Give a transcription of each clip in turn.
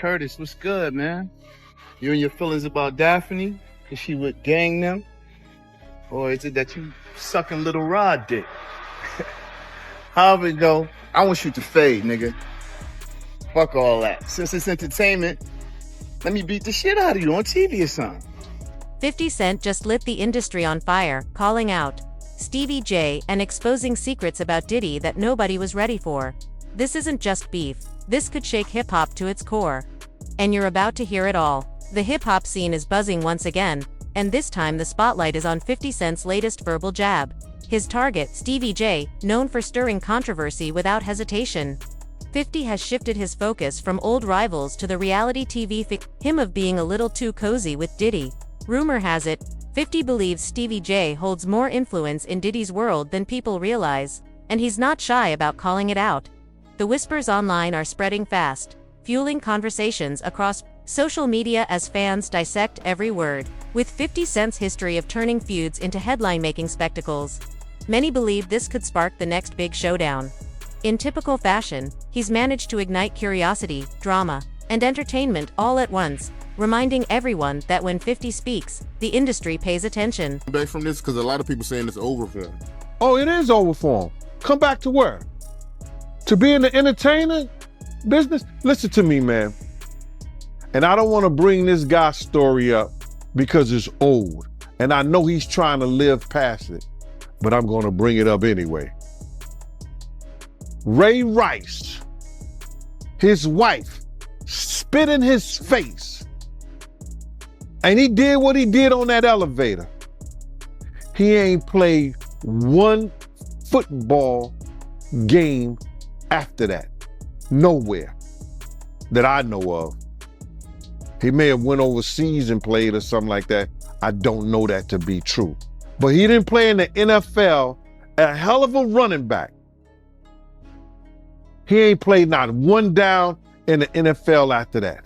Curtis, what's good, man? You and your feelings about Daphne? Is she with gang them? Or is it that you sucking little Rod dick? However it go, I want you to fade, nigga. Fuck all that. Since it's entertainment, let me beat the shit out of you on TV or something. 50 Cent just lit the industry on fire, calling out Stevie J and exposing secrets about Diddy that nobody was ready for. This isn't just beef, this could shake hip-hop to its core. And you're about to hear it all. The hip-hop scene is buzzing once again, and this time the spotlight is on 50 Cent's latest verbal jab. His target, Stevie J, known for stirring controversy without hesitation. 50 has shifted his focus from old rivals to the reality TV him of being a little too cozy with Diddy. Rumor has it, 50 believes Stevie J holds more influence in Diddy's world than people realize, and he's not shy about calling it out. The whispers online are spreading fast, fueling conversations across social media as fans dissect every word. With 50 Cent's history of turning feuds into headline-making spectacles, many believe this could spark the next big showdown. In typical fashion, he's managed to ignite curiosity, drama, and entertainment all at once, reminding everyone that when 50 speaks, the industry pays attention. Back from this because a lot of people saying it's over for him. Oh, it is over for him. Come back to where? To be in the entertainment business? Listen to me, man. And I don't want to bring this guy's story up because it's old. And I know he's trying to live past it, but I'm going to bring it up anyway. Ray Rice, his wife, spit in his face. And he did what he did on that elevator. He ain't played one football game after that. Nowhere that I know of. He may have went overseas and played or something like that. I don't know that to be true. But he didn't play in the NFL, a hell of a running back. He ain't played not one down in the NFL after that.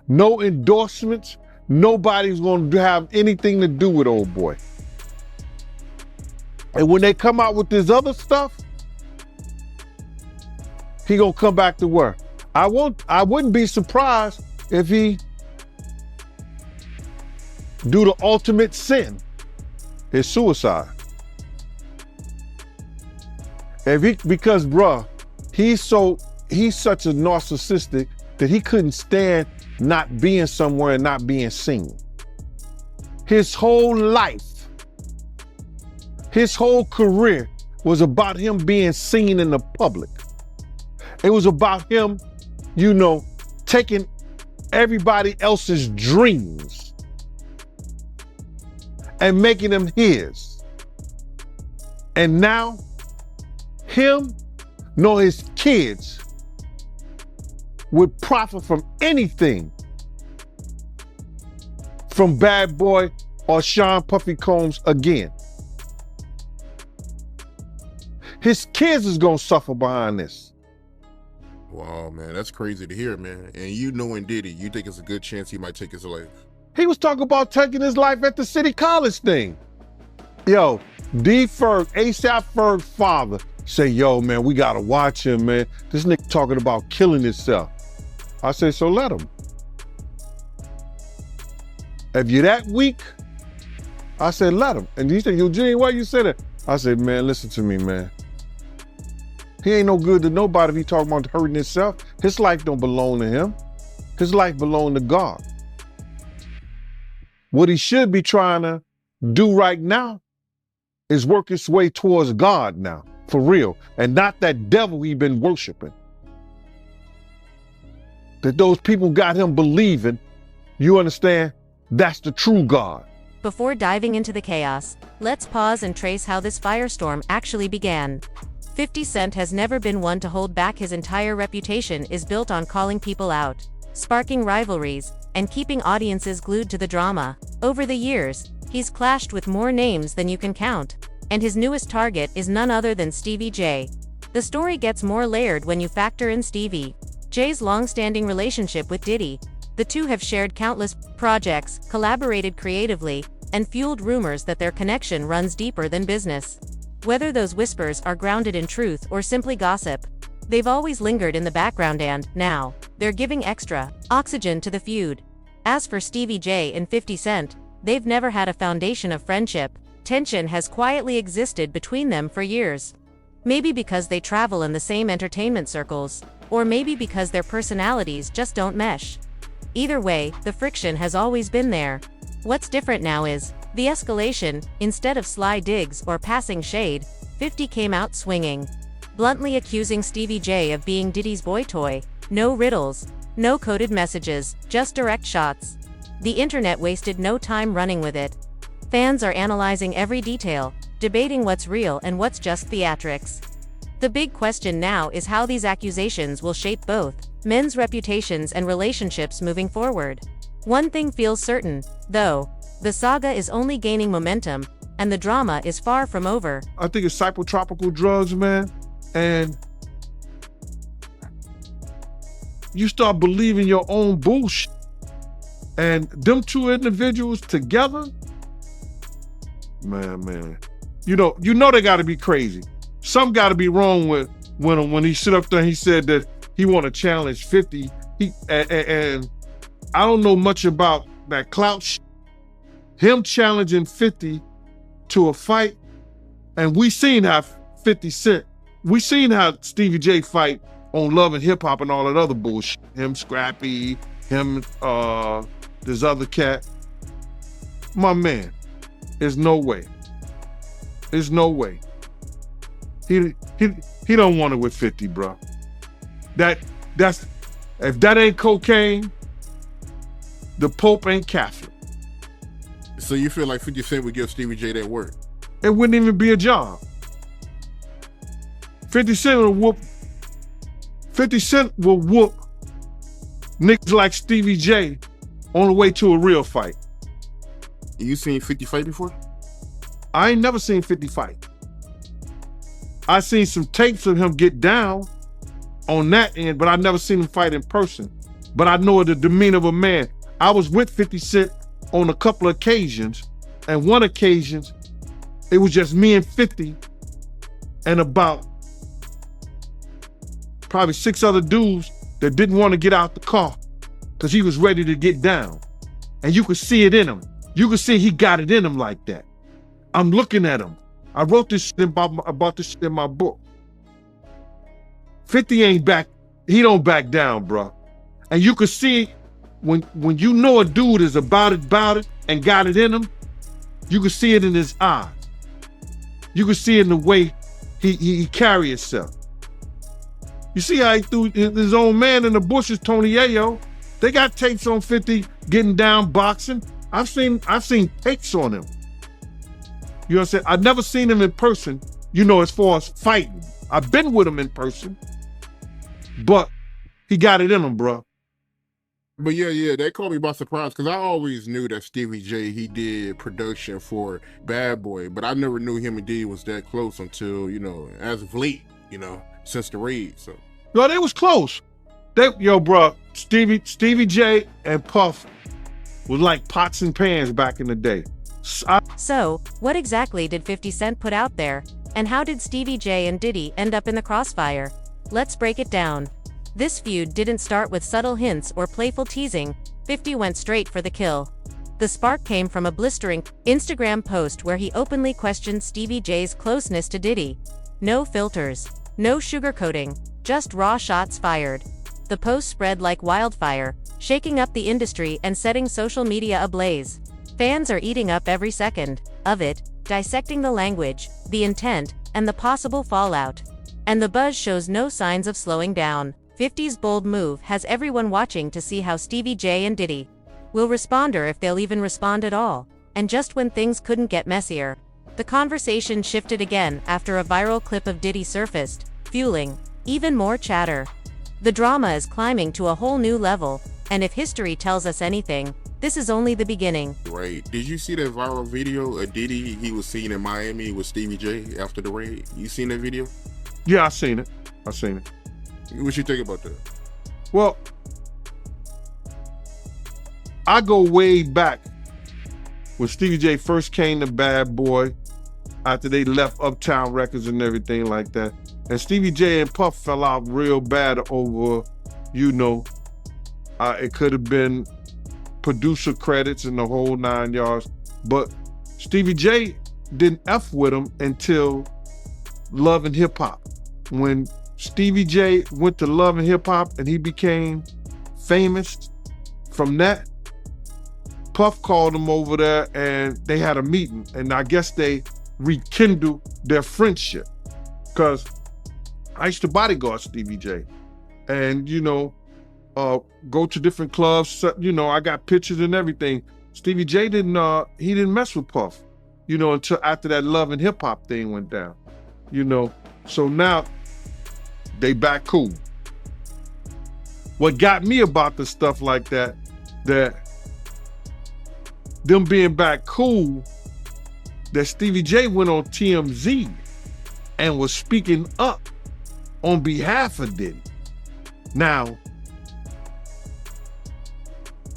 No endorsements. Nobody's going to have anything to do with old boy. And when they come out with this other stuff, he gonna come back to work. I wouldn't be surprised if he do the ultimate sin, is suicide. Because bruh, he's such a narcissistic that he couldn't stand not being somewhere and not being seen. His whole life, his whole career was about him being seen in the public. It was about him, taking everybody else's dreams and making them his. And now, him nor his kids would profit from anything from Bad Boy or Sean Puffy Combs again. His kids is gonna suffer behind this. Wow, man, that's crazy to hear, man. And you knowing Diddy, you think it's a good chance he might take his life? He was talking about taking his life at the City College thing. Yo, D. Ferg, ASAP Ferg father, say, yo, man, we gotta watch him, man. This nigga talking about killing himself. I say, so let him. If you're that weak, I said, let him. And he said, Eugene, why you say that? I said, man, listen to me, man. He ain't no good to nobody if he talking about hurting himself. His life don't belong to him. His life belong to God. What he should be trying to do right now is work his way towards God now, for real, and not that devil he been worshiping. That those people got him believing, you understand, that's the true God. Before diving into the chaos, let's pause and trace how this firestorm actually began. 50 Cent has never been one to hold back. His entire reputation is built on calling people out, sparking rivalries, and keeping audiences glued to the drama. Over the years, he's clashed with more names than you can count, and his newest target is none other than Stevie J. The story gets more layered when you factor in Stevie J's long-standing relationship with Diddy. The two have shared countless projects, collaborated creatively, and fueled rumors that their connection runs deeper than business. Whether those whispers are grounded in truth or simply gossip, They've always lingered in the background and, now, they're giving extra oxygen to the feud. As for Stevie J and 50 Cent, they've never had a foundation of friendship. Tension has quietly existed between them for years. Maybe because they travel in the same entertainment circles, or maybe because their personalities just don't mesh. Either way, the friction has always been there. What's different now is the escalation. Instead of sly digs or passing shade, 50 came out swinging, bluntly accusing Stevie J of being Diddy's boy toy. No riddles, no coded messages, just direct shots. The internet wasted no time running with it. Fans are analyzing every detail, debating what's real and what's just theatrics. The big question now is how these accusations will shape both men's reputations and relationships moving forward. One thing feels certain, though: the saga is only gaining momentum, and the drama is far from over. I think it's psychotropical drugs, man, and you start believing your own bullshit. And them two individuals together, man, you know they got to be crazy. Something got to be wrong with when he sit up there and he said that he want to challenge 50. And I don't know much about that clout shit. Him challenging 50 to a fight, and we seen how 50 Cent, we seen how Stevie J fight on Love and Hip Hop and all that other bullshit. Him, Scrappy, him, this other cat. My man, there's no way. There's no way. He don't want it with 50, bro. That's if that ain't cocaine, the Pope ain't Catholic. So you feel like 50 Cent would give Stevie J that work? It wouldn't even be a job. 50 Cent will whoop niggas like Stevie J on the way to a real fight. You seen 50 fight before? I ain't never seen 50 fight. I seen some tapes of him get down on that end, but I never seen him fight in person. But I know the demeanor of a man. I was with 50 Cent on a couple of occasions, and one occasion, it was just me and 50 and about probably 6 other dudes that didn't want to get out the car because he was ready to get down. And you could see it in him. You could see he got it in him like that. I'm looking at him. I wrote this shit about this shit in my book. 50 ain't back. He don't back down, bro. And you could see when you know a dude is about it, and got it in him, you could see it in his eyes. You could see it in the way he carry himself. You see how he threw his own man in the bushes, Tony Yayo. They got tapes on 50 getting down boxing. I've seen tapes on him. You know what I'm saying? I've never seen him in person, as far as fighting. I've been with him in person, but he got it in him, bro. But yeah, that caught me by surprise because I always knew that Stevie J, he did production for Bad Boy, but I never knew him and Diddy was that close until, as of late, since the raid. So, yo, they was close. Bro, Stevie J and Puff was like pots and pans back in the day. So, what exactly did 50 Cent put out there, and how did Stevie J and Diddy end up in the crossfire? Let's break it down. This feud didn't start with subtle hints or playful teasing. 50 went straight for the kill. The spark came from a blistering Instagram post where he openly questioned Stevie J's closeness to Diddy. No filters, no sugarcoating, just raw shots fired. The post spread like wildfire, shaking up the industry and setting social media ablaze. Fans are eating up every second of it, dissecting the language, the intent, and the possible fallout. And the buzz shows no signs of slowing down. 50's bold move has everyone watching to see how Stevie J and Diddy will respond, or if they'll even respond at all. And just when things couldn't get messier, the conversation shifted again after a viral clip of Diddy surfaced, fueling even more chatter. The drama is climbing to a whole new level, and if history tells us anything, this is only the beginning. Right. Did you see that viral video of Diddy he was seen in Miami with Stevie J after the raid? You seen that video? Yeah, I seen it. What you think about that? Well, I go way back when Stevie J first came to Bad Boy, after they left Uptown Records and everything like that. And Stevie J and Puff fell out real bad over, you know, it could have been producer credits and the whole 9 yards. But Stevie J didn't F with him until Love and Hip Hop. When Stevie J went to Love and Hip Hop and he became famous from that, Puff called him over there and they had a meeting. And I guess they rekindled their friendship. Because I used to bodyguard Stevie J. And, you know, go to different clubs. You know, I got pictures and everything. Stevie J didn't mess with Puff, you know, until after that Love and Hip Hop thing went down, you know. So now they back cool. What got me about the stuff like that them being back cool, that Stevie J went on TMZ and was speaking up on behalf of Diddy. Now,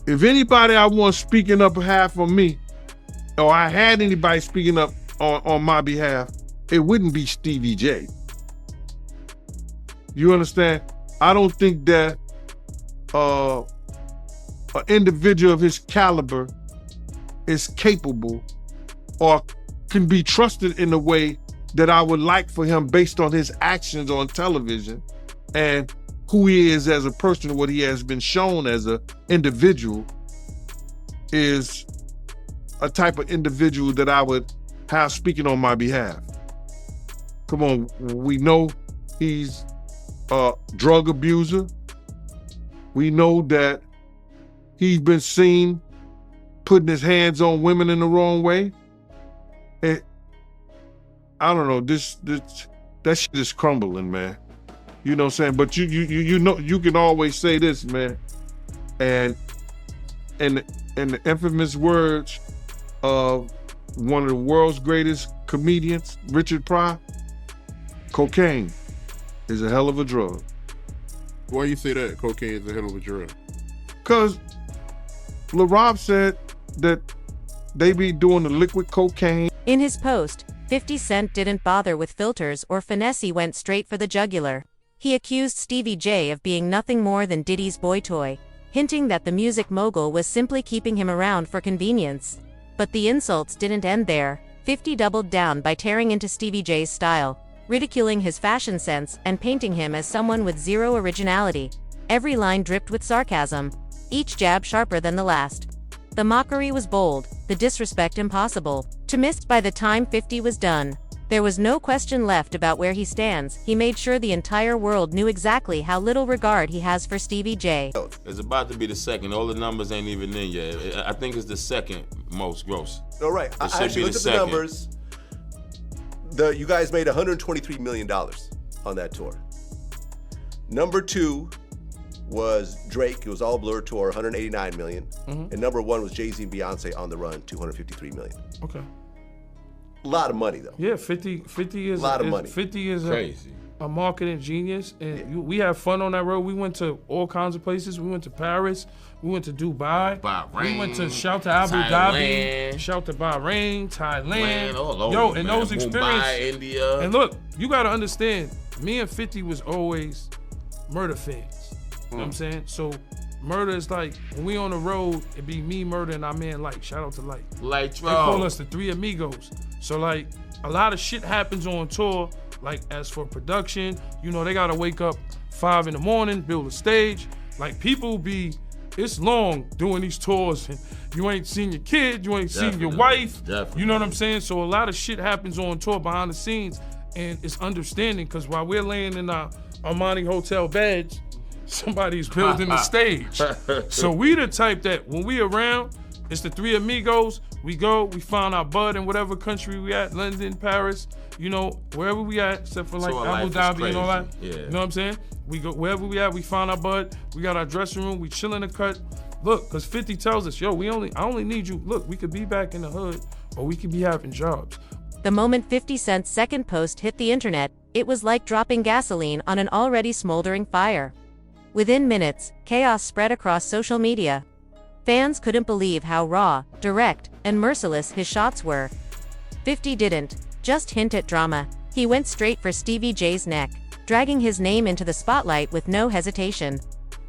if anybody I want speaking up behalf of me, or I had anybody speaking up on my behalf, it wouldn't be Stevie J. You understand? I don't think that an individual of his caliber is capable or can be trusted in a way that I would like for him based on his actions on television and who he is as a person, what he has been shown as an individual, is a type of individual that I would have speaking on my behalf. Come on, we know he's a drug abuser. We know that he's been seen putting his hands on women in the wrong way. And I don't know, that shit is crumbling, man. You know what I'm saying? But you know, you can always say this, man. And the infamous words of one of the world's greatest comedians, Richard Pryor, cocaine is a hell of a drug. Why you say that cocaine is a hell of a drug? Because Lil Rob said that they be doing the liquid cocaine. In his post, 50 Cent didn't bother with filters or finesse, he went straight for the jugular. He accused Stevie J of being nothing more than Diddy's boy toy, hinting that the music mogul was simply keeping him around for convenience. But the insults didn't end there. 50 doubled down by tearing into Stevie J's style, ridiculing his fashion sense and painting him as someone with zero originality. Every line dripped with sarcasm, each jab sharper than the last. The mockery was bold, the disrespect impossible to miss. By the time 50 was done, there was no question left about where he stands. He made sure the entire world knew exactly how little regard he has for Stevie J. It's about to be the second. All the numbers ain't even in yet. I think it's the second most gross. All right. I actually looked at the numbers. You guys made $123 million on that tour. Number 2 was Drake. It was all Blur tour, $189 million. And number 1 was Jay-Z and Beyonce on the Run, $253 million. Okay. A lot of money though. Yeah, 50 is a lot of money. 50 is crazy. A marketing genius, and we had fun on that road. We went to all kinds of places. We went to Paris. We went to Dubai. Bahrain, we went to shout to Abu Dhabi, shout to Bahrain, Thailand. All over, yo, and man. those experiences. Mumbai, India. And look, you gotta understand, me and 50 was always Murder fans. You know what I'm saying? So Murder is like, when we on the road, it be me, Murder, and our man Light. Shout out to Light. Light, they call us the Three Amigos. So like, a lot of shit happens on tour. Like as for production, you know, they gotta wake up 5 in the morning, build a stage. Like people be, it's long doing these tours and you ain't seen your kid, you ain't seen your wife. Definitely. You know what I'm saying? So a lot of shit happens on tour behind the scenes, and it's understanding, because while we're laying in our Armani hotel beds, somebody's building the stage. So we the type that when we around, it's the Three Amigos. We go, we find our bud in whatever country we at, London, Paris, you know, wherever we at, except for like Abu Dhabi and all that. Yeah. You know what I'm saying? We go wherever we at, we find our bud, we got our dressing room, we chill in the cut. Look, cause 50 tells us, yo, I only need you. Look, we could be back in the hood, or we could be having jobs. The moment 50 Cent's second post hit the internet, it was like dropping gasoline on an already smoldering fire. Within minutes, chaos spread across social media. Fans couldn't believe how raw, direct, and merciless his shots were. 50 didn't just hint at drama. He went straight for Stevie J's neck. dragging his name into the spotlight with no hesitation.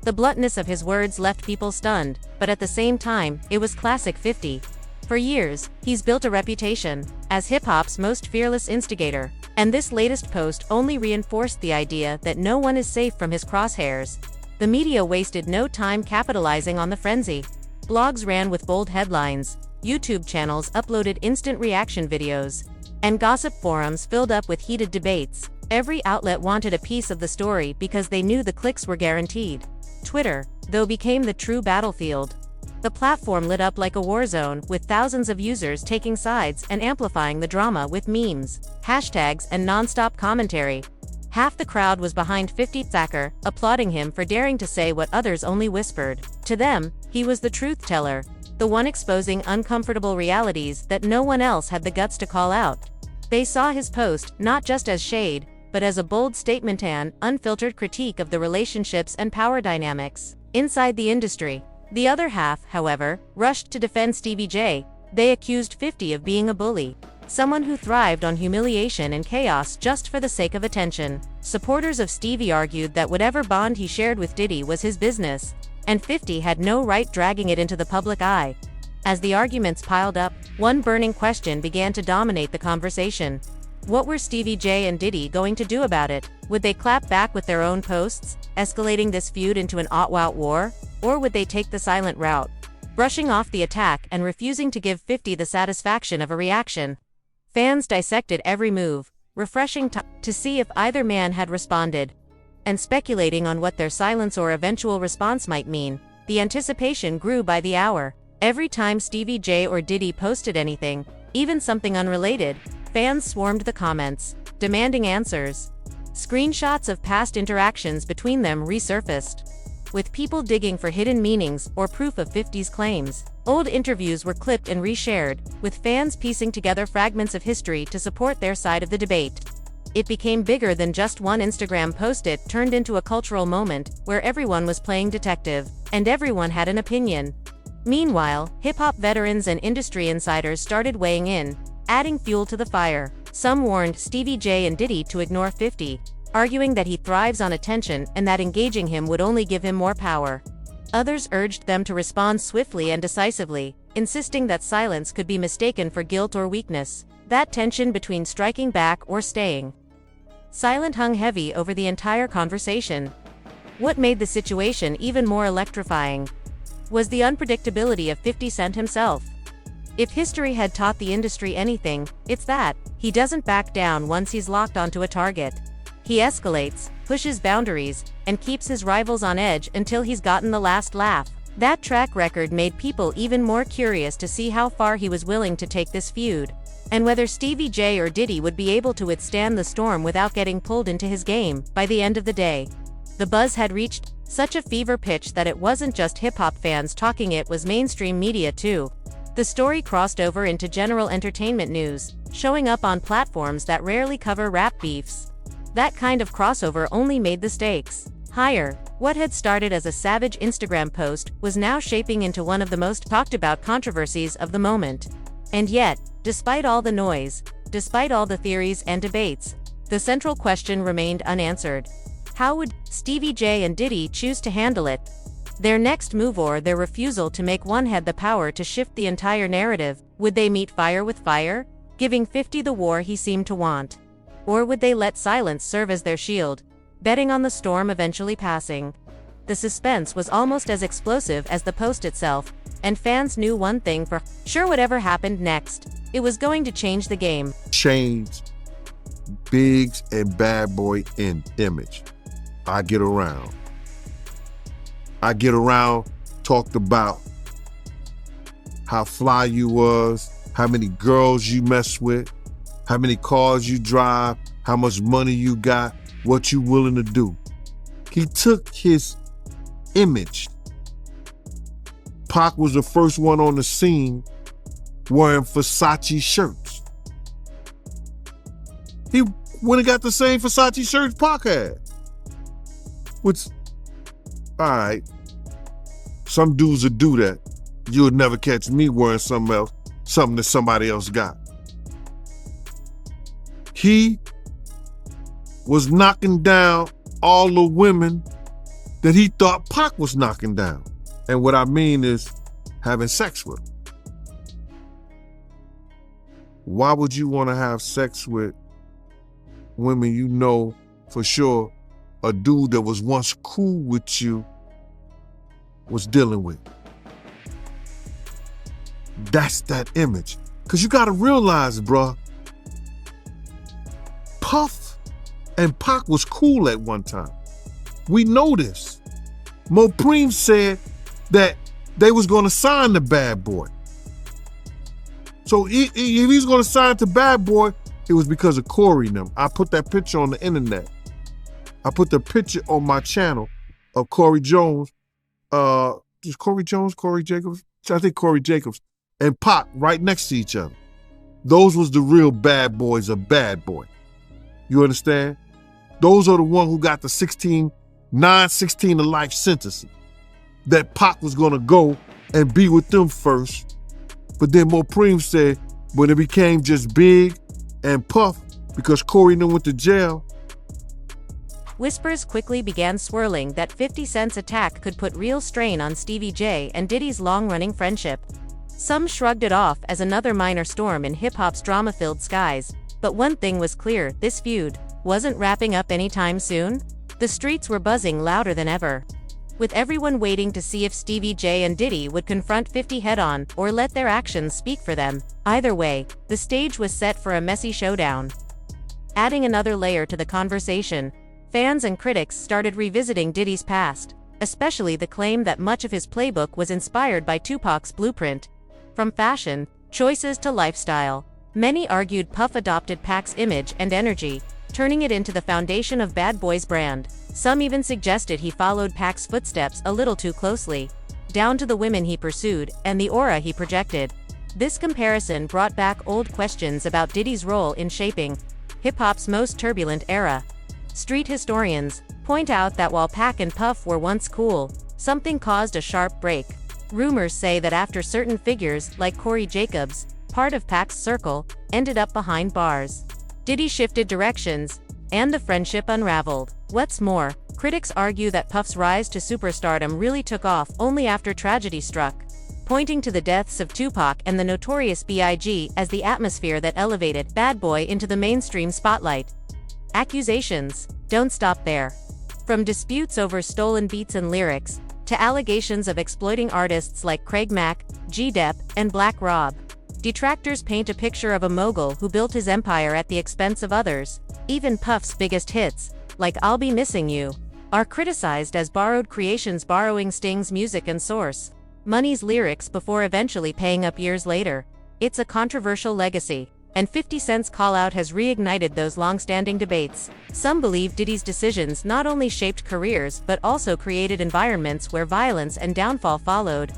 The bluntness of his words left people stunned, but at the same time, it was classic 50. For years, he's built a reputation as hip-hop's most fearless instigator, and this latest post only reinforced the idea that no one is safe from his crosshairs. The media wasted no time capitalizing on the frenzy. Blogs ran with bold headlines, YouTube channels uploaded instant reaction videos, and gossip forums filled up with heated debates. Every outlet wanted a piece of the story because they knew the clicks were guaranteed. Twitter, though, became the true battlefield. The platform lit up like a war zone, with thousands of users taking sides and amplifying the drama with memes, hashtags, and nonstop commentary. Half the crowd was behind 50 Thacker, applauding him for daring to say what others only whispered. To them, he was the truth teller, the one exposing uncomfortable realities that no one else had the guts to call out. They saw his post not just as shade, but as a bold statement and unfiltered critique of the relationships and power dynamics inside the industry. The other half, however, rushed to defend Stevie J. They accused 50 of being a bully, someone who thrived on humiliation and chaos just for the sake of attention. Supporters of Stevie argued that whatever bond he shared with Diddy was his business, and 50 had no right dragging it into the public eye. As the arguments piled up, one burning question began to dominate the conversation. What were Stevie J and Diddy going to do about it? Would they clap back with their own posts, escalating this feud into an out war? Or would they take the silent route, brushing off the attack and refusing to give 50 the satisfaction of a reaction? Fans dissected every move, refreshing to see if either man had responded, and speculating on what their silence or eventual response might mean. The anticipation grew by the hour. Every time Stevie J or Diddy posted anything, even something unrelated, fans swarmed the comments, demanding answers. Screenshots of past interactions between them resurfaced, with people digging for hidden meanings or proof of 50's claims. Old interviews were clipped and reshared, with fans piecing together fragments of history to support their side of the debate. It became bigger than just one Instagram post. It turned into a cultural moment where everyone was playing detective, and everyone had an opinion. Meanwhile, hip-hop veterans and industry insiders started weighing in, adding fuel to the fire. Some warned Stevie J and Diddy to ignore 50, arguing that he thrives on attention and that engaging him would only give him more power. Others urged them to respond swiftly and decisively, insisting that silence could be mistaken for guilt or weakness. That tension between striking back or staying silent hung heavy over the entire conversation. What made the situation even more electrifying was the unpredictability of 50 Cent himself. If history had taught the industry anything, it's that he doesn't back down once he's locked onto a target. He escalates, pushes boundaries, and keeps his rivals on edge until he's gotten the last laugh. That track record made people even more curious to see how far he was willing to take this feud, and whether Stevie J or Diddy would be able to withstand the storm without getting pulled into his game. By the end of the day, the buzz had reached such a fever pitch that it wasn't just hip-hop fans talking, it was mainstream media too. The story crossed over into general entertainment news, showing up on platforms that rarely cover rap beefs. That kind of crossover only made the stakes higher. What had started as a savage Instagram post was now shaping into one of the most talked about controversies of the moment. And yet, despite all the noise, despite all the theories and debates, the central question remained unanswered. How would Stevie J and Diddy choose to handle it? Their next move or their refusal to make one had the power to shift the entire narrative. Would they meet fire with fire, giving 50 the war he seemed to want? Or would they let silence serve as their shield, betting on the storm eventually passing? The suspense was almost as explosive as the post itself, and fans knew one thing for sure: whatever happened next, it was going to change the game. Change Biggs and Bad Boy in image. I get around, talked about how fly you was, how many girls you mess with, how many cars you drive, how much money you got, what you willing to do. He took his image. Pac was the first one on the scene wearing Versace shirts. He went and got the same Versace shirts Pac had. Which, all right, some dudes would do that. You would never catch me wearing something else, something that somebody else got. He was knocking down all the women that he thought Pac was knocking down. And what I mean is having sex with them. Why would you want to have sex with women you know for sure a dude that was once cool with you was dealing with? That's that image. Because you got to realize, bruh, Puff and Pac was cool at one time. We know this. Mopreme said that they was going to sign the Bad Boy. So if he was going to sign to Bad Boy, it was because of Corey and them. I put that picture on the internet. I put the picture on my channel of Corey Jones. Is Corey Jones, Corey Jacobs? I think Corey Jacobs and Pac right next to each other. Those was the real bad boys of Bad Boy. You understand? Those are the ones who got the 16 to life sentence. That Pac was gonna go and be with them first. But then Mopreme said when it became just Big and Puff, because Corey knew went to jail. Whispers quickly began swirling that 50 Cent's attack could put real strain on Stevie J and Diddy's long-running friendship. Some shrugged it off as another minor storm in hip-hop's drama-filled skies, but one thing was clear, this feud wasn't wrapping up anytime soon. The streets were buzzing louder than ever, with everyone waiting to see if Stevie J and Diddy would confront 50 head-on or let their actions speak for them. Either way, the stage was set for a messy showdown. Adding another layer to the conversation, fans and critics started revisiting Diddy's past, especially the claim that much of his playbook was inspired by Tupac's blueprint. From fashion choices to lifestyle, many argued Puff adopted Pac's image and energy, turning it into the foundation of Bad Boy's brand. Some even suggested he followed Pac's footsteps a little too closely, down to the women he pursued and the aura he projected. This comparison brought back old questions about Diddy's role in shaping hip-hop's most turbulent era. Street historians point out that while Pac and Puff were once cool, something caused a sharp break. Rumors say that after certain figures like Corey Jacobs, part of Pac's circle, ended up behind bars, Diddy shifted directions, and the friendship unraveled. What's more, critics argue that Puff's rise to superstardom really took off only after tragedy struck, pointing to the deaths of Tupac and the Notorious B.I.G. as the atmosphere that elevated Bad Boy into the mainstream spotlight. Accusations don't stop there. From disputes over stolen beats and lyrics, to allegations of exploiting artists like Craig Mack, G-Dep, and Black Rob, detractors paint a picture of a mogul who built his empire at the expense of others. Even Puff's biggest hits, like I'll Be Missing You, are criticized as borrowed creations, borrowing Sting's music and Source Money's lyrics before eventually paying up years later. It's a controversial legacy, and 50 Cent's call-out has reignited those long-standing debates. Some believe Diddy's decisions not only shaped careers but also created environments where violence and downfall followed.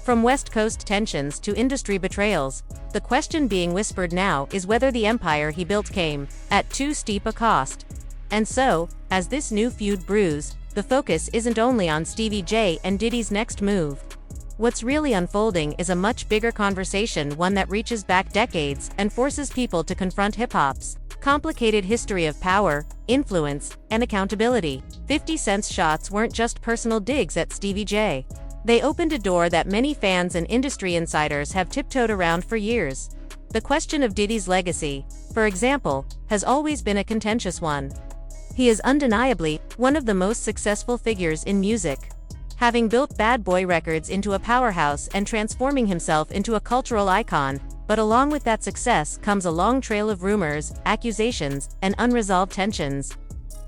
From West Coast tensions to industry betrayals, the question being whispered now is whether the empire he built came at too steep a cost. And so, as this new feud brews, the focus isn't only on Stevie J and Diddy's next move. What's really unfolding is a much bigger conversation, one that reaches back decades and forces people to confront hip-hop's complicated history of power, influence, and accountability. 50 Cent's shots weren't just personal digs at Stevie J. They opened a door that many fans and industry insiders have tiptoed around for years. The question of Diddy's legacy, for example, has always been a contentious one. He is undeniably one of the most successful figures in music, having built Bad Boy Records into a powerhouse and transforming himself into a cultural icon. But along with that success comes a long trail of rumors, accusations, and unresolved tensions.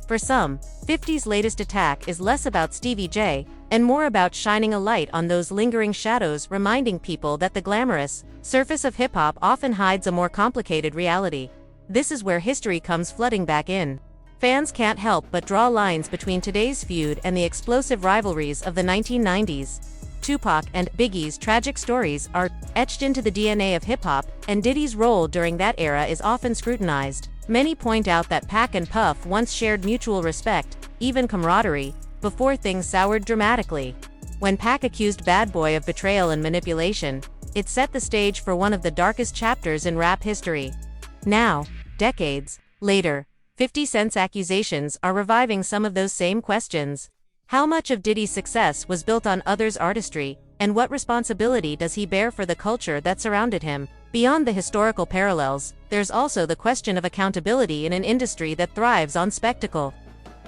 For some, 50's latest attack is less about Stevie J and more about shining a light on those lingering shadows, reminding people that the glamorous surface of hip-hop often hides a more complicated reality. This is where history comes flooding back in. Fans can't help but draw lines between today's feud and the explosive rivalries of the 1990s. Tupac and Biggie's tragic stories are etched into the DNA of hip-hop, and Diddy's role during that era is often scrutinized. Many point out that Pac and Puff once shared mutual respect, even camaraderie, before things soured dramatically. When Pac accused Bad Boy of betrayal and manipulation, it set the stage for one of the darkest chapters in rap history. Now, decades later, 50 Cent's accusations are reviving some of those same questions. How much of Diddy's success was built on others' artistry, and what responsibility does he bear for the culture that surrounded him? Beyond the historical parallels, there's also the question of accountability in an industry that thrives on spectacle.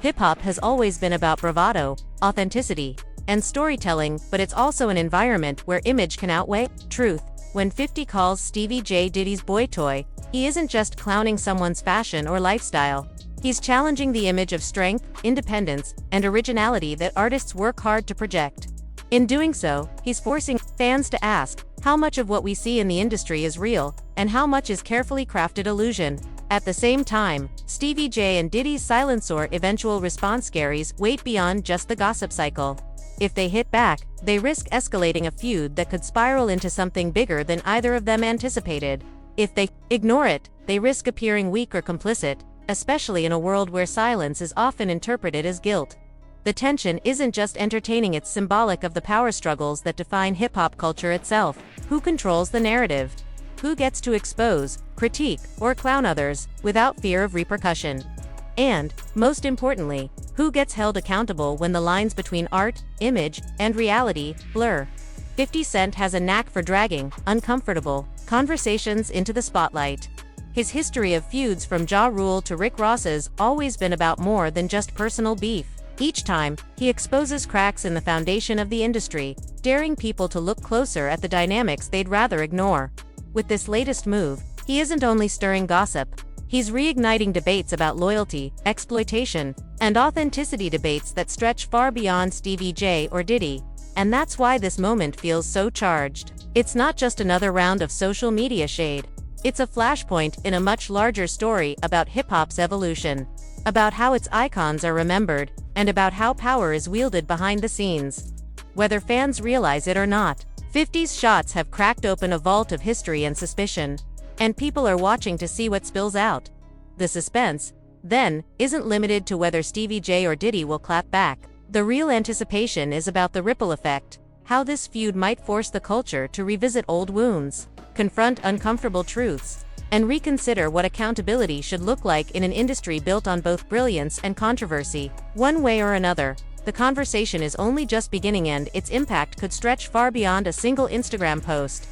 Hip-hop has always been about bravado, authenticity, and storytelling, but it's also an environment where image can outweigh truth. When 50 calls Stevie J Diddy's boy toy, he isn't just clowning someone's fashion or lifestyle. He's challenging the image of strength, independence, and originality that artists work hard to project. In doing so, he's forcing fans to ask, how much of what we see in the industry is real, and how much is carefully crafted illusion? At the same time, Stevie J and Diddy's silence or eventual response scaries wait beyond just the gossip cycle. If they hit back, they risk escalating a feud that could spiral into something bigger than either of them anticipated. If they ignore it, they risk appearing weak or complicit, especially in a world where silence is often interpreted as guilt. The tension isn't just entertaining, it's symbolic of the power struggles that define hip-hop culture itself. Who controls the narrative? Who gets to expose, critique, or clown others without fear of repercussion? And, most importantly, who gets held accountable when the lines between art, image, and reality blur? 50 Cent has a knack for dragging uncomfortable conversations into the spotlight. His history of feuds from Ja Rule to Rick Ross's always been about more than just personal beef. Each time, he exposes cracks in the foundation of the industry, daring people to look closer at the dynamics they'd rather ignore. With this latest move, he isn't only stirring gossip, he's reigniting debates about loyalty, exploitation, and authenticity, debates that stretch far beyond Stevie J or Diddy. And that's why this moment feels so charged. It's not just another round of social media shade. It's a flashpoint in a much larger story about hip-hop's evolution, about how its icons are remembered, and about how power is wielded behind the scenes. Whether fans realize it or not, 50's shots have cracked open a vault of history and suspicion, and people are watching to see what spills out. The suspense, then, isn't limited to whether Stevie J or Diddy will clap back. The real anticipation is about the ripple effect, how this feud might force the culture to revisit old wounds, confront uncomfortable truths, and reconsider what accountability should look like in an industry built on both brilliance and controversy. One way or another, the conversation is only just beginning, and its impact could stretch far beyond a single Instagram post.